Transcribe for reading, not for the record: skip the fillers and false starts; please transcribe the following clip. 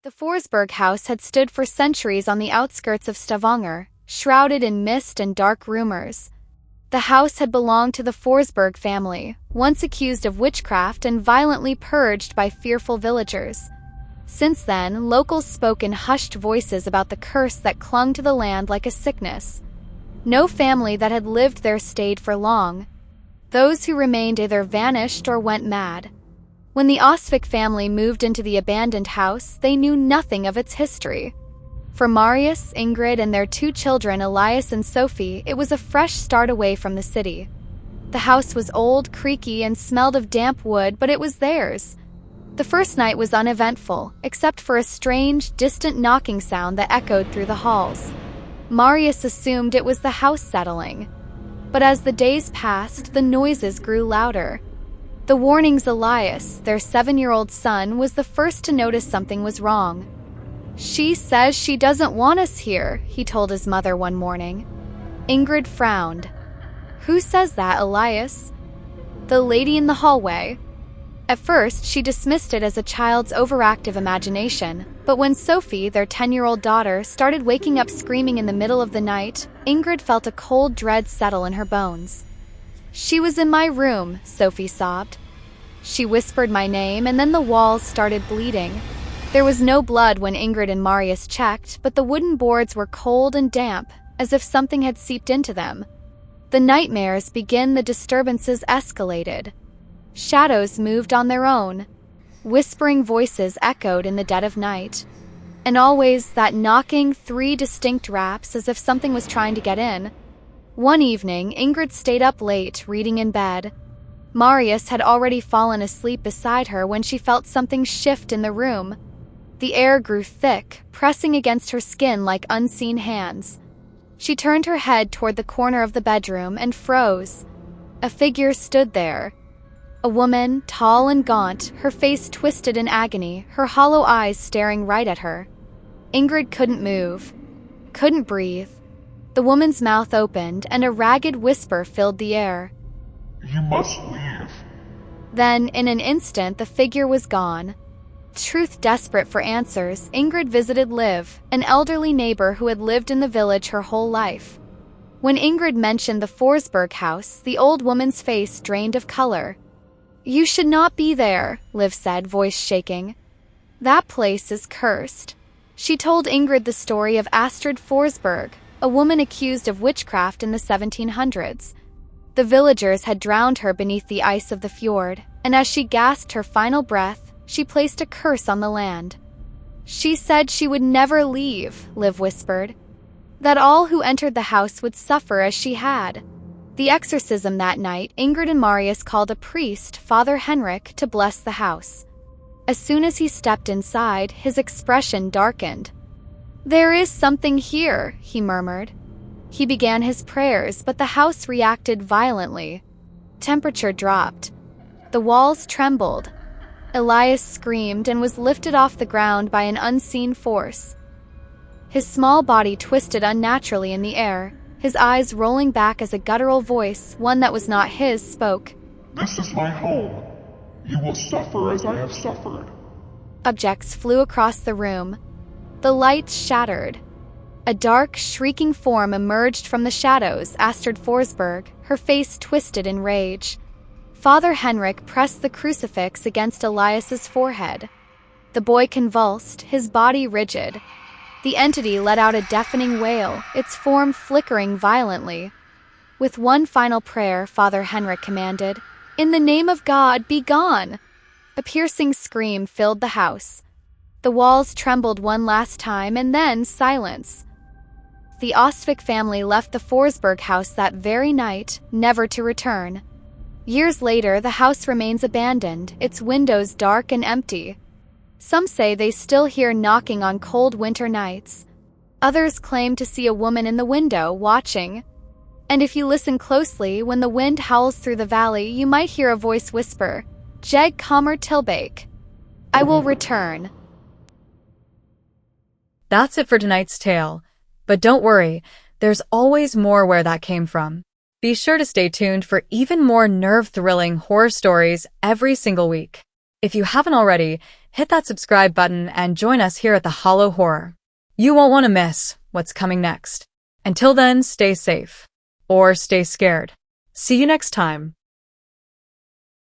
The Forsberg House had stood for centuries on the outskirts of Stavanger, shrouded in mist and dark rumors. The house had belonged to the Forsberg family, once accused of witchcraft and violently purged by fearful villagers. Since then, locals spoke in hushed voices about the curse that clung to the land like a sickness. No family that had lived there stayed for long. Those who remained either vanished or went mad. When the Østvik family moved into the abandoned house, they knew nothing of its history. For Marius, Ingrid, and their two children, Elias and Sophie, it was a fresh start away from the city. The house was old, creaky, and smelled of damp wood, but it was theirs. The first night was uneventful, except for a strange, distant knocking sound that echoed through the halls. Marius assumed it was the house settling. But as the days passed, the noises grew louder. The warning's Elias, their 7-year-old son, was the first to notice something was wrong. "She says she doesn't want us here," he told his mother one morning. Ingrid frowned. "Who says that, Elias?" "The lady in the hallway." At first, she dismissed it as a child's overactive imagination, but when Sophie, their 10-year-old daughter, started waking up screaming in the middle of the night, Ingrid felt a cold dread settle in her bones. "She was in my room," Sophie sobbed. She whispered my name, and then the walls started bleeding. There was no blood when Ingrid and Marius checked, but the wooden boards were cold and damp, as if something had seeped into them. The nightmares began, the disturbances escalated. Shadows moved on their own. Whispering voices echoed in the dead of night. And always that knocking, 3 distinct raps, as if something was trying to get in. One evening, Ingrid stayed up late, reading in bed. Marius had already fallen asleep beside her when she felt something shift in the room. The air grew thick, pressing against her skin like unseen hands. She turned her head toward the corner of the bedroom and froze. A figure stood there. A woman, tall and gaunt, her face twisted in agony, her hollow eyes staring right at her. Ingrid couldn't move, couldn't breathe. The woman's mouth opened, and a ragged whisper filled the air. "You must leave." Then, in an instant, the figure was gone. Truth desperate for answers, Ingrid visited Liv, an elderly neighbor who had lived in the village her whole life. When Ingrid mentioned the Forsberg house, the old woman's face drained of color. "You should not be there," Liv said, voice shaking. "That place is cursed." She told Ingrid the story of Astrid Forsberg, a woman accused of witchcraft in the 1700s. The villagers had drowned her beneath the ice of the fjord, and as she gasped her final breath, she placed a curse on the land. "She said she would never leave," Liv whispered. "That all who entered the house would suffer as she had." The exorcism that night, Ingrid and Marius called a priest, Father Henrik, to bless the house. As soon as he stepped inside, his expression darkened. "There is something here," he murmured. He began his prayers, but the house reacted violently. Temperature dropped. The walls trembled. Elias screamed and was lifted off the ground by an unseen force. His small body twisted unnaturally in the air, his eyes rolling back as a guttural voice, one that was not his, spoke. "This is my home. You will suffer as I have suffered." Objects flew across the room. The lights shattered. A dark, shrieking form emerged from the shadows, Astrid Forsberg, her face twisted in rage. Father Henrik pressed the crucifix against Elias's forehead. The boy convulsed, his body rigid. The entity let out a deafening wail, its form flickering violently. With one final prayer, Father Henrik commanded, "In the name of God, be gone!" A piercing scream filled the house. The walls trembled one last time, and then silence. The Østvik family left the Forsberg house that very night, never to return. Years later, the house remains abandoned, its windows dark and empty. Some say they still hear knocking on cold winter nights. Others claim to see a woman in the window, watching. And if you listen closely, when the wind howls through the valley, you might hear a voice whisper, "Jeg kommer tilbake." I will return. That's it for tonight's tale. But don't worry, there's always more where that came from. Be sure to stay tuned for even more nerve-thrilling horror stories every single week. If you haven't already, hit that subscribe button and join us here at the Hollow Horror. You won't want to miss what's coming next. Until then, stay safe. Or stay scared. See you next time.